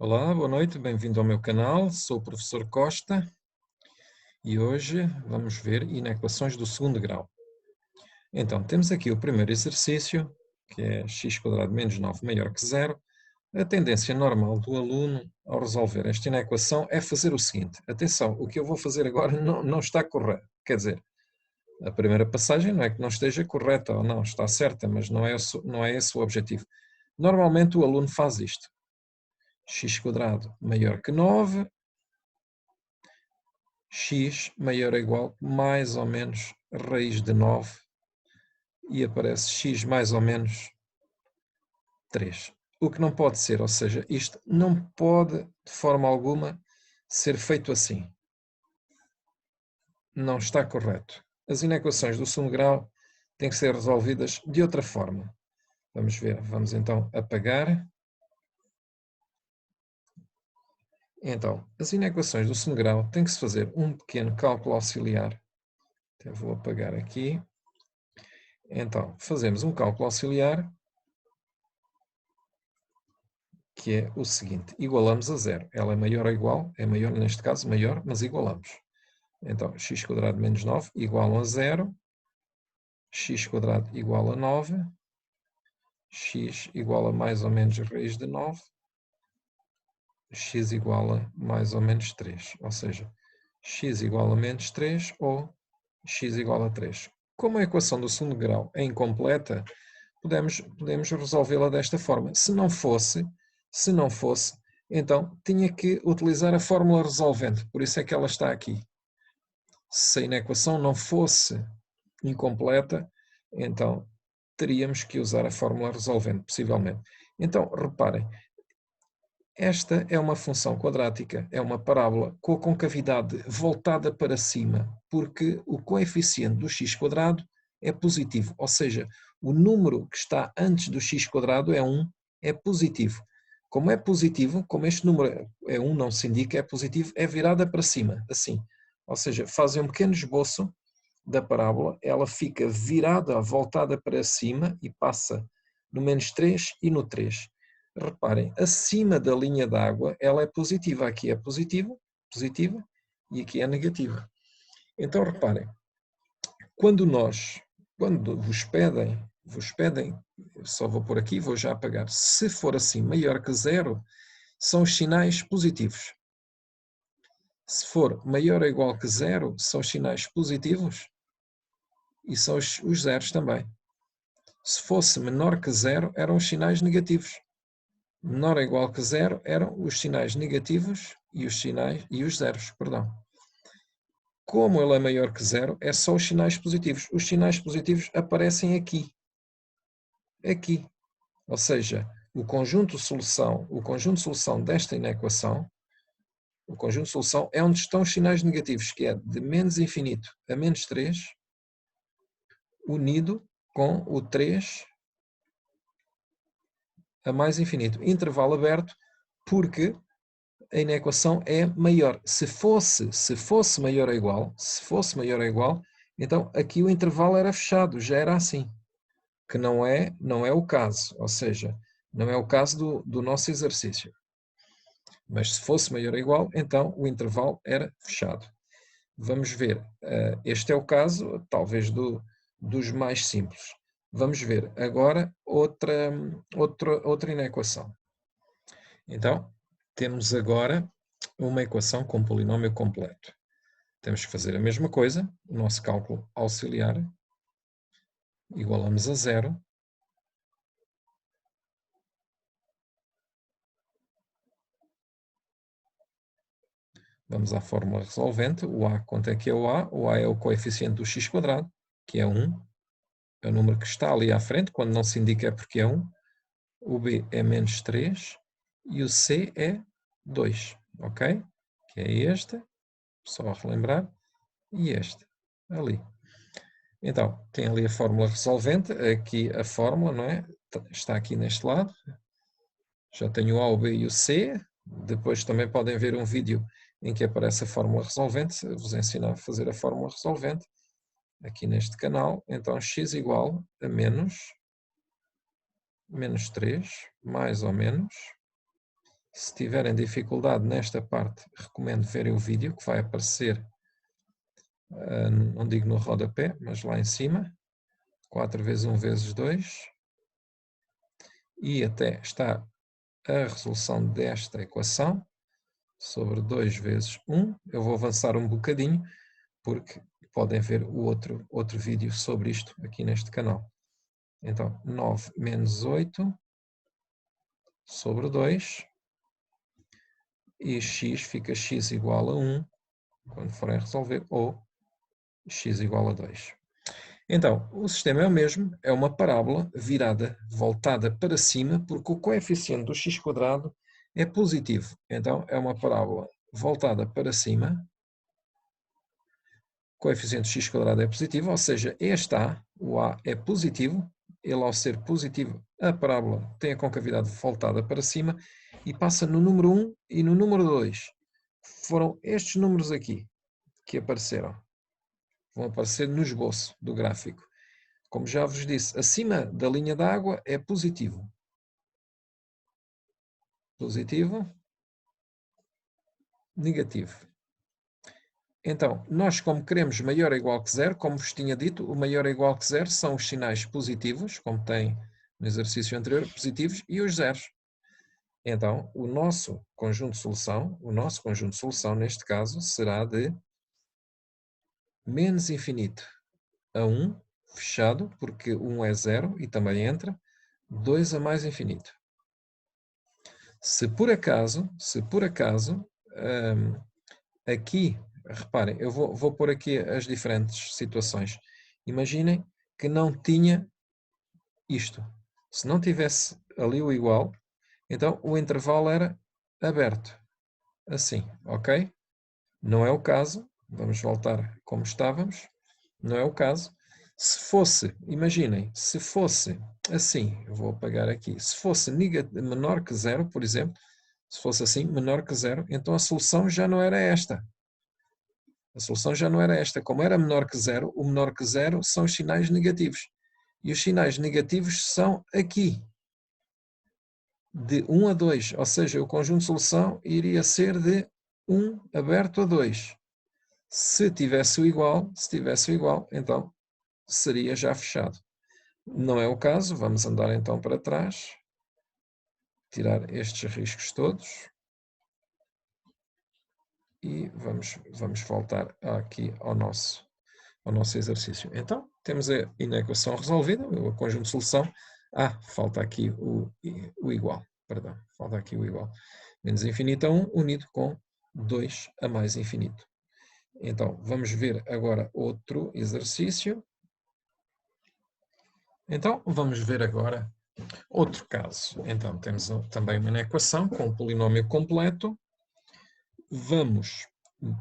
Olá, boa noite, bem-vindo ao meu canal. Sou o professor Costa e hoje vamos ver inequações do segundo grau. Então, temos aqui o primeiro exercício, que é x² menos 9 maior que zero. A tendência normal do aluno ao resolver esta inequação é fazer o seguinte. Atenção, o que eu vou fazer agora não está correto. Quer dizer, a primeira passagem não é que não esteja correta ou não, está certa, mas não é esse o objetivo. Normalmente o aluno faz isto. x² maior que 9, x maior ou igual mais ou menos raiz de 9 e aparece x mais ou menos 3. O que não pode ser, ou seja, isto não pode de forma alguma ser feito assim. Não está correto. As inequações do segundo grau têm que ser resolvidas de outra forma. Vamos ver, vamos então apagar. Então, as inequações do segundo grau têm que se fazer um pequeno cálculo auxiliar. Até vou apagar aqui. Então, fazemos um cálculo auxiliar que é o seguinte, igualamos a zero. Ela é maior ou igual, é maior neste caso, maior, mas igualamos. Então, x² menos 9 igual a zero, x² igual a 9, x igual a mais ou menos raiz de 9, x igual a mais ou menos 3, ou seja, x igual a menos 3 ou x igual a 3. Como a equação do segundo grau é incompleta, podemos resolvê-la desta forma. Se não fosse, então tinha que utilizar a fórmula resolvente, por isso é que ela está aqui. Se a inequação não fosse incompleta, então teríamos que usar a fórmula resolvente, possivelmente. Então, reparem, esta é uma função quadrática, é uma parábola com a concavidade voltada para cima, porque o coeficiente do x² é positivo, ou seja, o número que está antes do x² é 1, é positivo. Como é positivo, como este número é 1, não se indica, é positivo, é virada para cima, assim. Ou seja, fazem um pequeno esboço da parábola, ela fica virada, voltada para cima e passa no menos 3 e no 3. Reparem, acima da linha d'água ela é positiva, aqui é positiva, e aqui é negativa. Então reparem, quando vos pedem, só vou por aqui, vou já apagar, se for assim maior que zero, são os sinais positivos. Se for maior ou igual que zero, são os sinais positivos e são os zeros também. Se fosse menor que zero, eram os sinais negativos. Menor ou igual que zero eram os sinais negativos e os zeros, perdão. Como ele é maior que zero, é só os sinais positivos. Os sinais positivos aparecem aqui. Aqui. Ou seja, o conjunto de solução desta inequação, o conjunto de solução é onde estão os sinais negativos, que é de menos infinito a menos 3, unido com o 3 a mais infinito. Intervalo aberto, porque a inequação é maior. Se fosse maior ou igual, então aqui o intervalo era fechado, já era assim. Que não é o caso, ou seja, não é o caso do nosso exercício. Mas se fosse maior ou igual, então o intervalo era fechado. Vamos ver, este é o caso, talvez, dos mais simples. Vamos ver agora outra inequação. Então, temos agora uma equação com polinómio completo. Temos que fazer a mesma coisa, o nosso cálculo auxiliar, igualamos a zero. Vamos à fórmula resolvente, o A, quanto é que é o A? O A é o coeficiente do x², que é 1, é o número que está ali à frente, quando não se indica é porque é 1. O B é menos 3 e o C é 2, ok? Que é este, só a relembrar, e este, ali. Então, tem ali a fórmula resolvente, aqui a fórmula, não é? Está aqui neste lado. Já tenho o A, o B e o C. Depois também podem ver um vídeo em que aparece a fórmula resolvente. Vos ensinar a fazer a fórmula resolvente aqui neste canal. Então, x igual a menos 3, mais ou menos. Se tiverem dificuldade nesta parte, recomendo verem o vídeo que vai aparecer, não digo no rodapé, mas lá em cima, 4 vezes 1 vezes 2, e até está a resolução desta equação sobre 2 vezes 1. Eu vou avançar um bocadinho, porque podem ver o outro vídeo sobre isto aqui neste canal. Então, 9 menos 8 sobre 2, e x fica x igual a 1, quando forem resolver, ou x igual a 2. Então, o sistema é o mesmo, é uma parábola virada, voltada para cima, porque o coeficiente do x² é positivo. Então, é uma parábola voltada para cima, o coeficiente do x² é positivo, ou seja, este A, o A é positivo, ele ao ser positivo, a parábola tem a concavidade voltada para cima e passa no número 1 e no número 2. Foram estes números aqui que apareceram. Vão aparecer no esboço do gráfico. Como já vos disse, acima da linha d'água é positivo. Positivo, negativo. Então, nós como queremos maior ou igual que zero, como vos tinha dito, o maior ou igual que zero são os sinais positivos, como tem no exercício anterior, positivos, e os zeros. Então, o nosso conjunto de solução, neste caso, será de menos infinito a 1, fechado, porque 1 é 0 e também entra, 2 a mais infinito. Se por acaso, aqui, reparem, eu vou pôr aqui as diferentes situações. Imaginem que não tinha isto. Se não tivesse ali o igual, então o intervalo era aberto. Assim, ok? Não é o caso. Vamos voltar como estávamos. Não é o caso. Se fosse, imaginem, se fosse assim, eu vou apagar aqui, se fosse menor que zero, por exemplo, se fosse assim, menor que zero, então a solução já não era esta. A solução já não era esta. Como era menor que zero, o menor que zero são os sinais negativos. E os sinais negativos são aqui, de 1 a 2. Ou seja, o conjunto de solução iria ser de 1 aberto a 2. Se tivesse o igual, então seria já fechado. Não é o caso, vamos andar então para trás, tirar estes riscos todos e vamos voltar aqui ao nosso exercício. Então, temos a inequação resolvida, o conjunto de solução. Falta aqui o igual, perdão, falta aqui o igual. Menos infinito a 1 unido com 2 a mais infinito. Então, vamos ver agora outro exercício. Então, vamos ver agora outro caso. Então, temos também uma equação com um polinómio completo.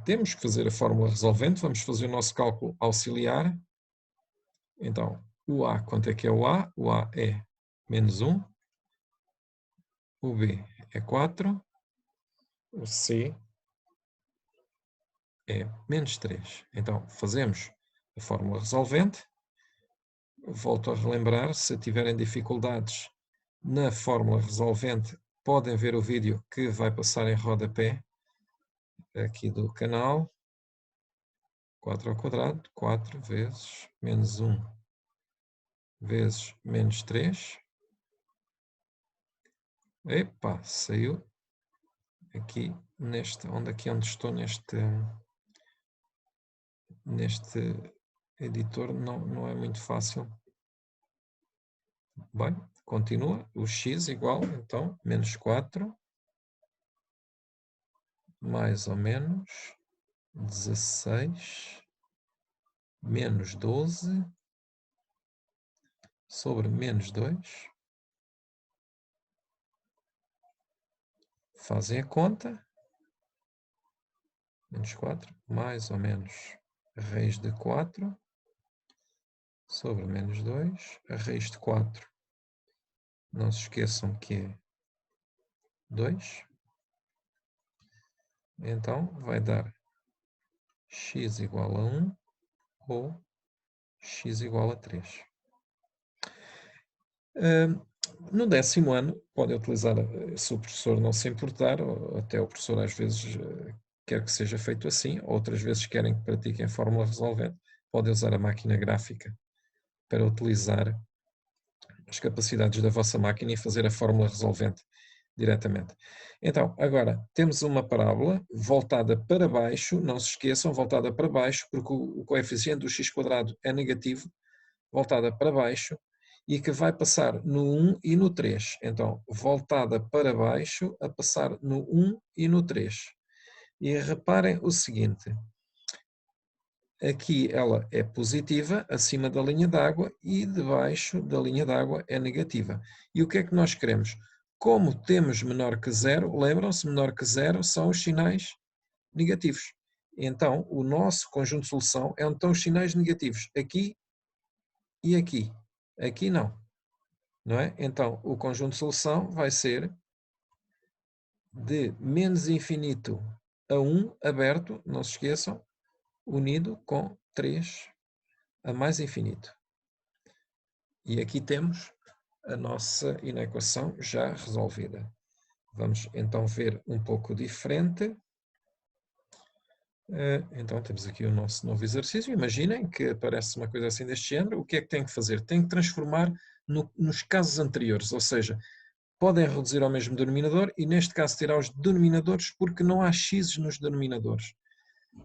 Temos que fazer a fórmula resolvente, vamos fazer o nosso cálculo auxiliar. Então, o A, quanto é que é o A? O A é menos 1, o B é 4, o C é menos 3. Então, fazemos a fórmula resolvente. Volto a relembrar, se tiverem dificuldades na fórmula resolvente, podem ver o vídeo que vai passar em rodapé aqui do canal. 4 ao quadrado, 4 vezes menos 1 vezes menos 3. Epa, saiu aqui onde estou neste editor, não é muito fácil. Bem, continua, o x igual, então, menos 4, mais ou menos 16, menos 12, sobre menos 2. Fazem a conta. Menos 4, mais ou menos a raiz de 4, sobre menos 2. A raiz de 4, não se esqueçam que é 2. Então, vai dar x igual a 1 ou x igual a 3. No 10º ano, podem utilizar, se o professor não se importar, ou até o professor às vezes quer que seja feito assim, outras vezes querem que pratiquem a fórmula resolvente, podem usar a máquina gráfica para utilizar as capacidades da vossa máquina e fazer a fórmula resolvente diretamente. Então, agora, temos uma parábola voltada para baixo, não se esqueçam, voltada para baixo, porque o coeficiente do x² é negativo, voltada para baixo, e que vai passar no 1 e no 3. Então, voltada para baixo, a passar no 1 e no 3. E reparem o seguinte, aqui ela é positiva, acima da linha d'água, e debaixo da linha d'água é negativa. E o que é que nós queremos? Como temos menor que zero, lembram-se, menor que zero são os sinais negativos. Então, o nosso conjunto de solução é onde estão os sinais negativos, aqui e aqui. Aqui não. Não é? Então, o conjunto de solução vai ser de menos infinito a 1 aberto, não se esqueçam, unido com 3 a mais infinito. E aqui temos a nossa inequação já resolvida. Vamos então ver um pouco diferente. Então temos aqui o nosso novo exercício. Imaginem que aparece uma coisa assim deste género. O que é que tem que fazer? Tem que transformar nos casos anteriores, ou seja, podem reduzir ao mesmo denominador e neste caso tirar os denominadores porque não há x nos denominadores.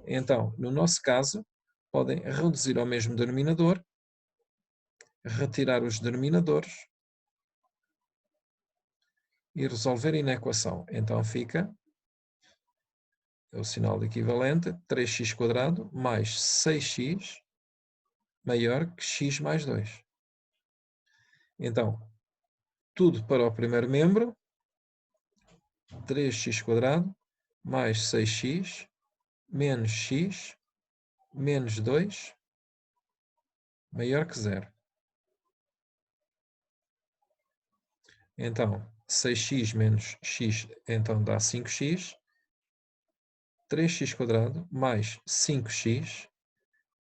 Então, no nosso caso, podem reduzir ao mesmo denominador, retirar os denominadores e resolver na equação. Então fica o sinal de equivalente, 3x² mais 6x maior que x mais 2. Então, tudo para o primeiro membro, 3x² mais 6x menos x menos 2 maior que 0. Então, 6x menos x então dá 5x, 3x² mais 5x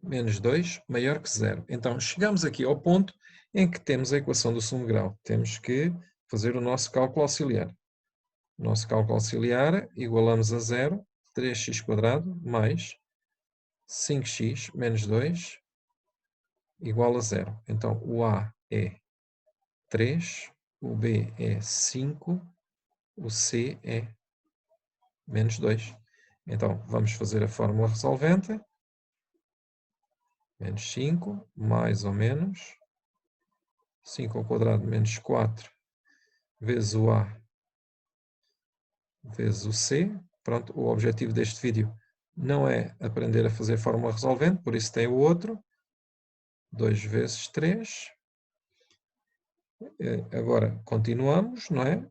menos 2 maior que 0. Então, chegamos aqui ao ponto em que temos a equação do segundo grau. Temos que fazer o nosso cálculo auxiliar. O nosso cálculo auxiliar igualamos a 0, 3x² mais 5x menos 2 igual a 0. Então, o A é 3, o B é 5, o C é menos 2. Então, vamos fazer a fórmula resolvente. Menos 5, mais ou menos 5² menos 4 vezes o A vezes o C. Pronto, o objetivo deste vídeo não é aprender a fazer fórmula resolvente, por isso tem o outro. 2 vezes 3. Agora continuamos, não é?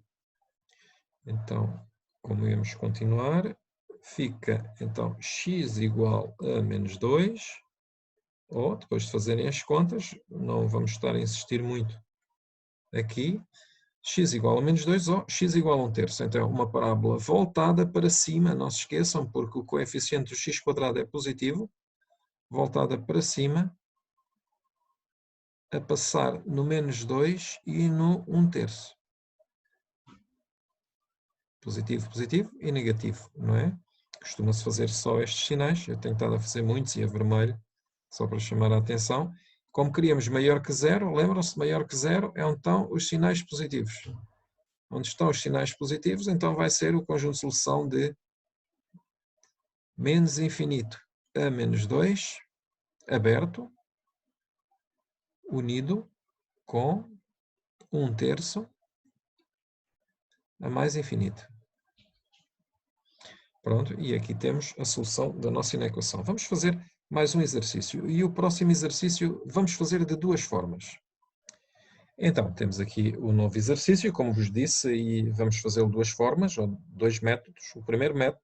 Então, como íamos continuar, fica então x igual a menos 2, ou depois de fazerem as contas, não vamos estar a insistir muito aqui, x igual a menos 2 ou x igual a 1/3. Então é uma parábola voltada para cima, não se esqueçam, porque o coeficiente do x² é positivo, voltada para cima, a passar no menos 2 e no 1/3. Positivo, positivo e negativo, não é? Costuma-se fazer só estes sinais, eu tenho estado a fazer muitos e a vermelho, só para chamar a atenção. Como queríamos maior que 0, lembram-se, maior que 0 é onde estão os sinais positivos. Onde estão os sinais positivos, então vai ser o conjunto de solução de menos infinito a menos 2, aberto, unido com 1/3 a mais infinito. Pronto, e aqui temos a solução da nossa inequação. Vamos fazer mais um exercício. E o próximo exercício vamos fazer de duas formas. Então, temos aqui o novo exercício, como vos disse, e vamos fazê-lo de duas formas, ou dois métodos. O primeiro método,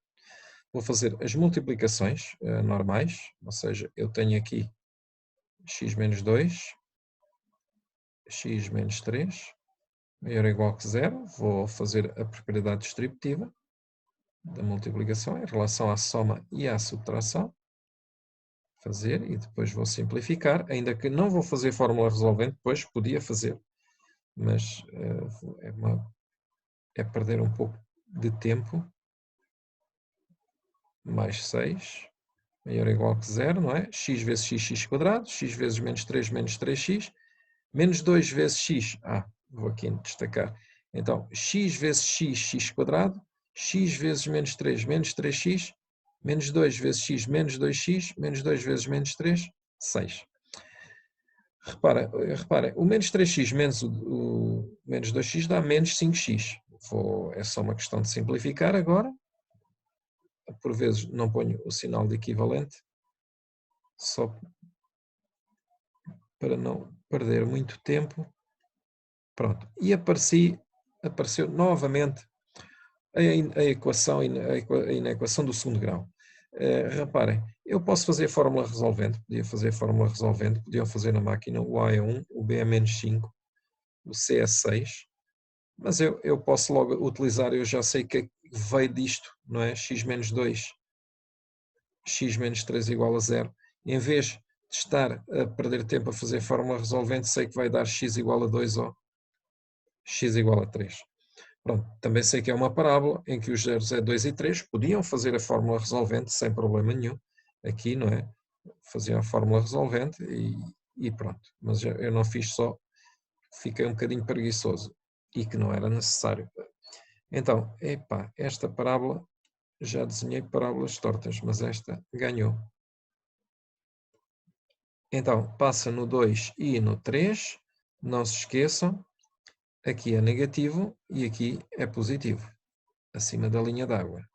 vou fazer as multiplicações normais, ou seja, eu tenho aqui x menos 2, x menos 3, maior ou igual que 0. Vou fazer a propriedade distributiva da multiplicação em relação à soma e à subtração. Fazer e depois vou simplificar, ainda que não vou fazer fórmula resolvente, depois podia fazer. mas é perder um pouco de tempo. Mais 6, maior ou igual que 0, não é? X vezes x quadrado, x vezes menos 3x, menos 2 vezes x. Vou aqui destacar. Então, x vezes x quadrado, x vezes menos 3, menos 3x, menos 2 vezes x, menos 2x, menos 2 vezes menos 3, 6. Reparem, o menos 3x menos o menos 2x dá menos 5x. É só uma questão de simplificar agora. Por vezes não ponho o sinal de equivalente, só para não perder muito tempo. Pronto, e apareceu novamente a equação na equação do segundo grau. Reparem, eu posso fazer a fórmula resolvente, podiam fazer na máquina, o A é 1, o B é menos 5, o C é 6, mas eu posso logo utilizar, eu já sei que veio disto, não é? X menos 2, x menos 3 igual a 0. Em vez de estar a perder tempo a fazer fórmula resolvente, sei que vai dar x igual a 2 ou x igual a 3. Pronto, também sei que é uma parábola em que os zeros é 2 e 3. Podiam fazer a fórmula resolvente sem problema nenhum. Aqui, não é? Faziam a fórmula resolvente e pronto. Mas eu não fiz só. Fiquei um bocadinho preguiçoso. E que não era necessário. Então, esta parábola, já desenhei parábolas tortas, mas esta ganhou. Então, passa no 2 e no 3. Não se esqueçam, aqui é negativo e aqui é positivo, acima da linha d'água.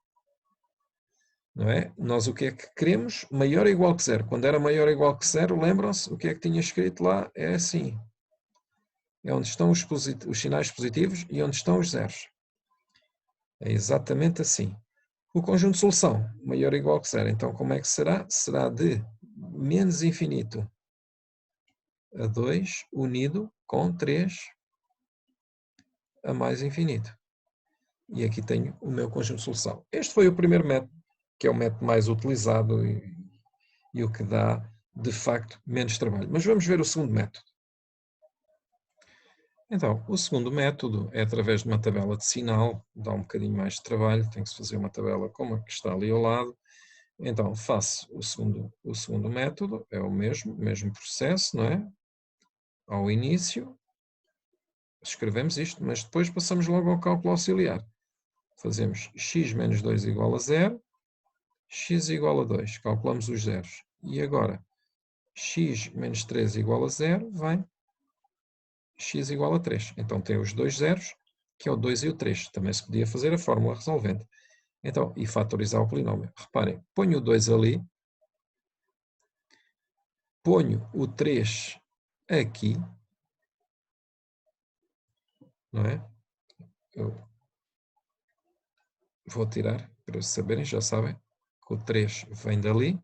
Não é? Nós o que é que queremos? Maior ou igual que 0. Quando era maior ou igual que 0, lembram-se o que é que tinha escrito lá? É assim. É onde estão os sinais positivos e onde estão os zeros. É exatamente assim. O conjunto de solução, maior ou igual que 0. Então, como é que será? Será de menos infinito a 2 unido com 3 a mais infinito. E aqui tenho o meu conjunto de solução. Este foi o primeiro método, que é o método mais utilizado e o que dá, de facto, menos trabalho. Mas vamos ver o segundo método. Então, o segundo método é através de uma tabela de sinal, dá um bocadinho mais de trabalho, tem que se fazer uma tabela como a que está ali ao lado. Então, faço o segundo método, é o mesmo processo, não é? Ao início, escrevemos isto, mas depois passamos logo ao cálculo auxiliar. Fazemos x menos 2 igual a 0, x igual a 2, calculamos os zeros. E agora, x menos 3 igual a 0, vem x igual a 3. Então tem os dois zeros, que é o 2 e o 3. Também se podia fazer a fórmula resolvente. Então, e fatorizar o polinómio. Reparem, ponho o 2 ali, ponho o 3 aqui, não é? Eu vou tirar, para saberem, já sabem, que o 3 vem dali.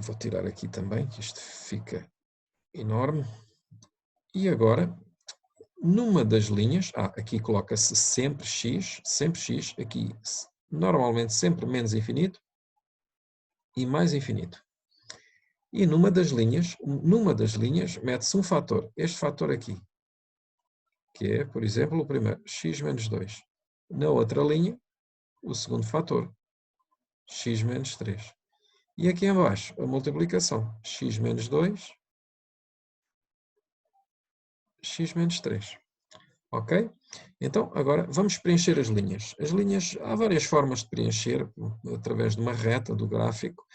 Vou tirar aqui também, que isto fica enorme. E agora, numa das linhas, aqui coloca-se sempre x, aqui normalmente sempre menos infinito e mais infinito. E numa das linhas mete-se um fator, este fator aqui, que é, por exemplo, o primeiro, x menos 2. Na outra linha, o segundo fator, x menos 3. E aqui em baixo, a multiplicação, x menos 2, x menos 3. Ok? Então, agora vamos preencher as linhas. As linhas, há várias formas de preencher, através de uma reta do gráfico.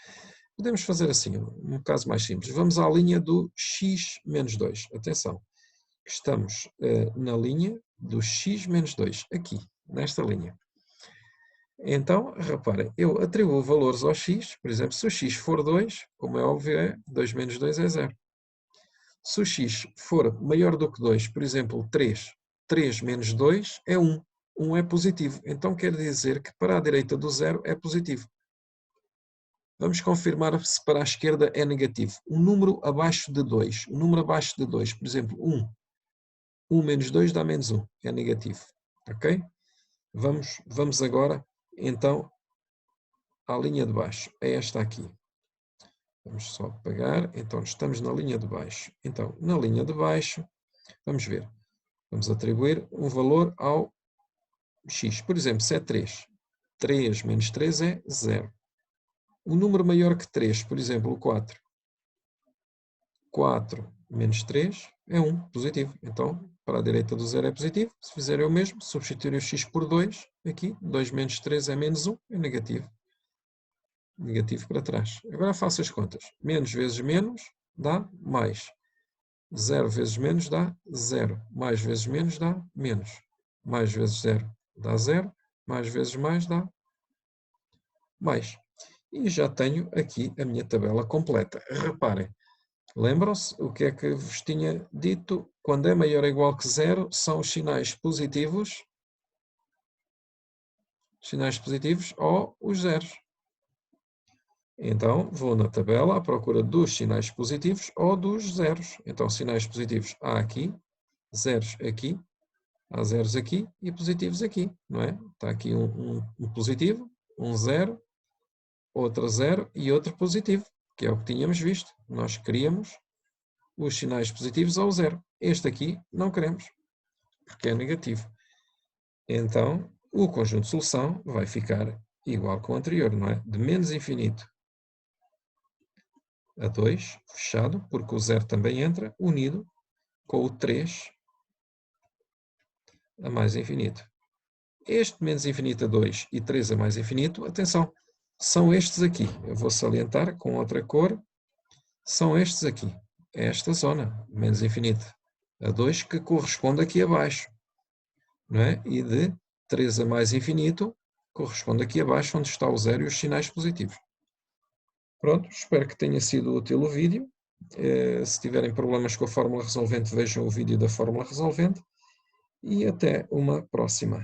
Podemos fazer assim, um caso mais simples. Vamos à linha do x menos 2. Atenção, estamos na linha do x menos 2, aqui, nesta linha. Então, reparem, eu atribuo valores ao x, por exemplo, se o x for 2, como é óbvio, 2 menos 2 é 0. Se o x for maior do que 2, por exemplo, 3, 3 menos 2 é 1. 1 é positivo. Então quer dizer que para a direita do 0 é positivo. Vamos confirmar se para a esquerda é negativo. Um número abaixo de 2. Um número abaixo de 2, por exemplo, 1. 1 menos 2 dá menos 1. É negativo. Ok? Vamos agora, então, à linha de baixo. É esta aqui. Vamos só apagar. Então, estamos na linha de baixo. Então, na linha de baixo, vamos ver. Vamos atribuir um valor ao x. Por exemplo, se é 3. 3 menos 3 é 0. Um número maior que 3, por exemplo, o 4. 4 menos 3 é 1, positivo. Então, para a direita do 0 é positivo. Se fizerem o mesmo, substituir o x por 2, aqui, 2 menos 3 é menos 1, é negativo. Negativo para trás. Agora faço as contas. Menos vezes menos dá mais. 0 vezes menos dá 0. Mais vezes menos dá menos. Mais vezes 0 dá 0. Mais vezes mais dá mais. E já tenho aqui a minha tabela completa. Reparem, lembram-se o que é que vos tinha dito? Quando é maior ou igual que 0, são os sinais positivos ou os zeros. Então, vou na tabela à procura dos sinais positivos ou dos zeros. Então, sinais positivos há aqui, zeros aqui, há zeros aqui e positivos aqui, não é? Está aqui um positivo, um zero, outro zero e outro positivo, que é o que tínhamos visto. Nós queríamos os sinais positivos ou zero. Este aqui não queremos, porque é negativo. Então, o conjunto de solução vai ficar igual com o anterior, não é? De menos infinito a 2, fechado, porque o 0 também entra, unido com o 3 a mais infinito. Este menos infinito a 2 e 3 a mais infinito, atenção, são estes aqui. Eu vou salientar com outra cor. São estes aqui. É esta zona, menos infinito a 2, que corresponde aqui abaixo. Não é? E de 3 a mais infinito, corresponde aqui abaixo, onde está o 0 e os sinais positivos. Pronto, espero que tenha sido útil o vídeo. Se tiverem problemas com a fórmula resolvente, vejam o vídeo da fórmula resolvente. E até uma próxima.